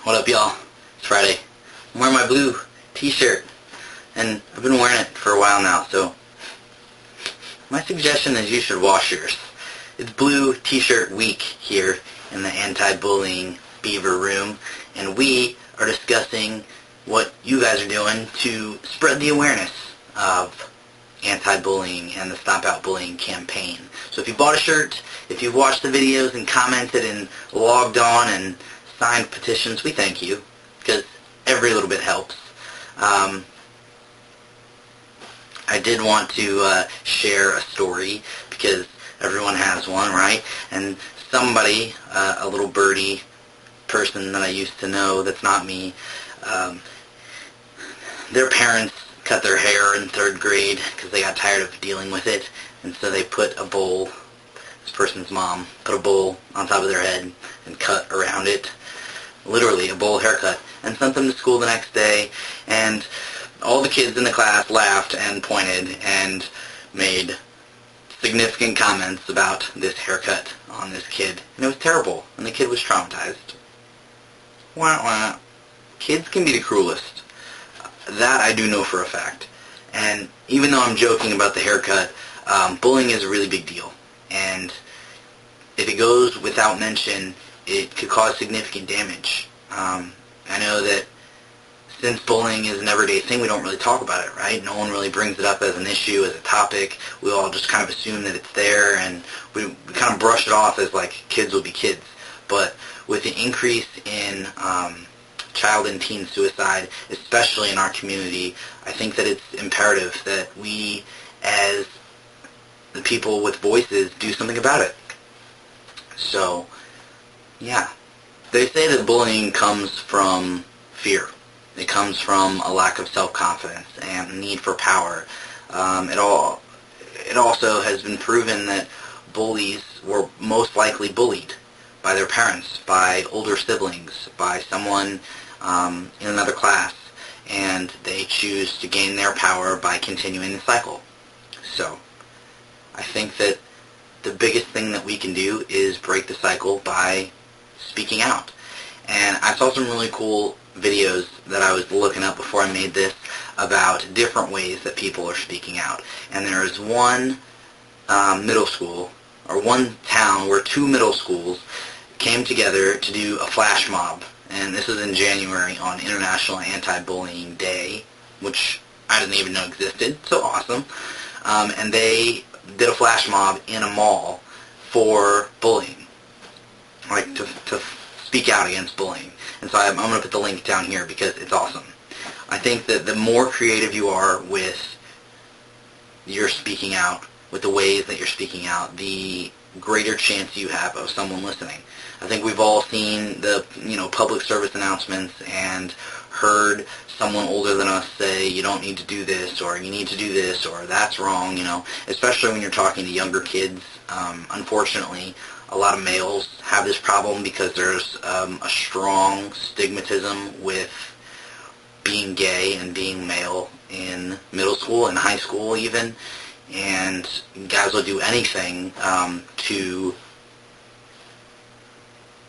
What up, y'all? It's Friday. I'm wearing my blue t-shirt, and I've been wearing it for a while now, so my suggestion is you should wash yours. It's Blue T-Shirt Week here in the anti-bullying beaver room, and we are discussing what you guys are doing to spread the awareness of anti-bullying and the Stop Out Bullying campaign. So if you bought a shirt, if you've watched the videos and commented and logged on and signed petitions, we thank you, because every little bit helps. I did want to share a story, because everyone has one, right? And somebody, a little birdie person that I used to know that's not me, their parents cut their hair in 3rd grade because they got tired of dealing with it, and so they put a bowl, this person's mom put a bowl on top of their head and cut around it, literally a bowl haircut, and sent them to school the next day, and all the kids in the class laughed and pointed and made significant comments about this haircut on this kid, and it was terrible, and the kid was traumatized. Wah wah. Kids can be the cruelest. That I do know for a fact. And even though I'm joking about the haircut, bullying is a really big deal, and if it goes without mention, it could cause significant damage. I know that since bullying is an everyday thing, we don't really talk about it, right? No one really brings it up as an issue, as a topic. We all just kind of assume that it's there, and we kind of brush it off as like kids will be kids. But with the increase in child and teen suicide, especially in our community, I think that it's imperative that we, as the people with voices, do something about it. So, yeah. They say that bullying comes from fear. It comes from a lack of self-confidence and need for power. It also has been proven that bullies were most likely bullied by their parents, by older siblings, by someone in another class, and they choose to gain their power by continuing the cycle. So, I think that the biggest thing that we can do is break the cycle by speaking out. And I saw some really cool videos that I was looking up before I made this about different ways that people are speaking out. And there is one middle school, or one town where 2 middle schools came together to do a flash mob. And this was in January on International Anti-Bullying Day, which I didn't even know existed, so awesome. And they did a flash mob in a mall for bullying, like to speak out against bullying. And so I'm going to put the link down here because it's awesome. I think that the more creative you are with your speaking out, with the ways that you're speaking out, the greater chance you have of someone listening. I think we've all seen the public service announcements and heard someone older than us say, you don't need to do this, or you need to do this, or that's wrong, especially when you're talking to younger kids. Unfortunately, a lot of males have this problem because there's a strong stigmatism with being gay and being male in middle school and high school even, and guys will do anything to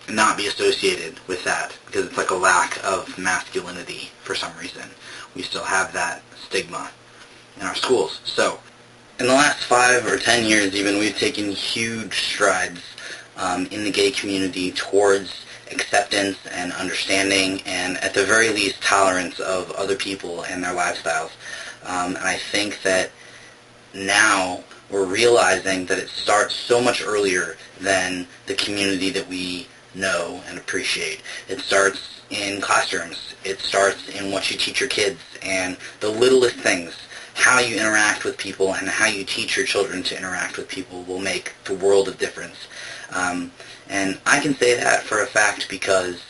not be associated with that, because it's like a lack of masculinity for some reason. We still have that stigma in our schools. So, in the last 5 or 10 years even, we've taken huge strides in the gay community towards acceptance and understanding, and at the very least tolerance of other people and their lifestyles. And I think that now we're realizing that it starts so much earlier than the community that we know and appreciate. It starts in classrooms. It starts in what you teach your kids, and the littlest things. How you interact with people and how you teach your children to interact with people will make the world of difference. And I can say that for a fact because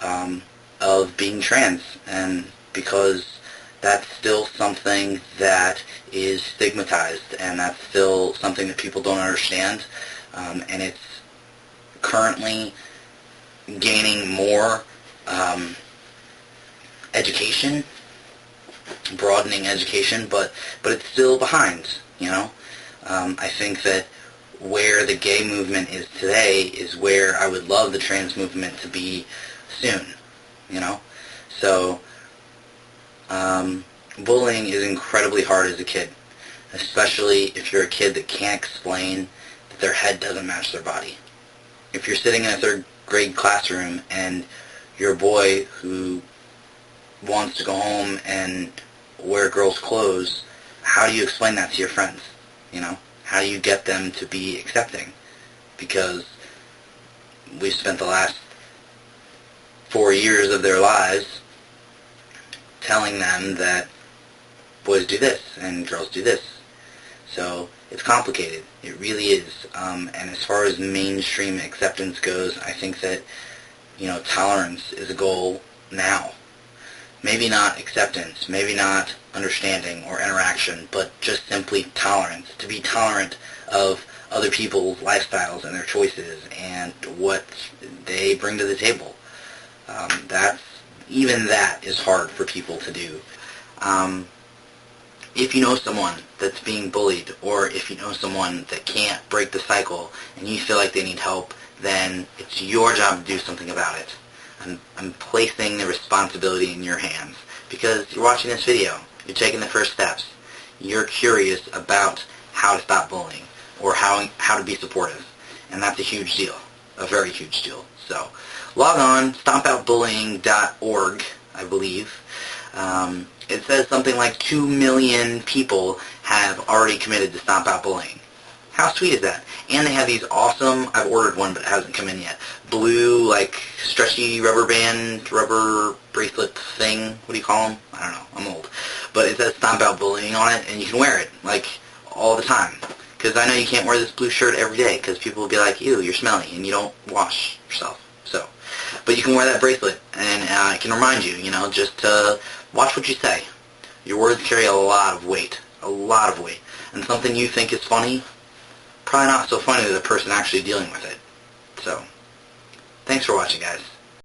of being trans, and because that's still something that is stigmatized, and that's still something that people don't understand, and it's currently gaining more education, broadening education, but it's still behind, I think that where the gay movement is today is where I would love the trans movement to be soon. you know? So, bullying is incredibly hard as a kid, especially if you're a kid that can't explain that their head doesn't match their body. If you're sitting in a third grade classroom and you're a boy who wants to go home and wear girls' clothes, how do you explain that to your friends? You know? How do you get them to be accepting? Because we've spent the last 4 years of their lives telling them that boys do this and girls do this. So it's complicated. It really is. And as far as mainstream acceptance goes, I think that, tolerance is a goal now. Maybe not acceptance, maybe not understanding or interaction, but just simply tolerance. To be tolerant of other people's lifestyles and their choices and what they bring to the table. Even that is hard for people to do. If you know someone that's being bullied, or if you know someone that can't break the cycle and you feel like they need help, then it's your job to do something about it. I'm placing the responsibility in your hands because you're watching this video. You're taking the first steps. You're curious about how to stop bullying or how to be supportive. And that's a huge deal, a very huge deal. So log on, stompoutbullying.org, I believe. It says something like 2 million people have already committed to Stomp Out Bullying. How sweet is that? And they have these awesome, I've ordered one but it hasn't come in yet, blue, stretchy rubber bracelet thing. What do you call them? I don't know. I'm old. But it says Stomp Out Bullying on it, and you can wear it, all the time. Because I know you can't wear this blue shirt every day, because people will be like, ew, you're smelly, and you don't wash yourself. But you can wear that bracelet, and it can remind you, just to watch what you say. Your words carry a lot of weight. And something you think is funny, probably not so funny to the person actually dealing with it. So, thanks for watching, guys.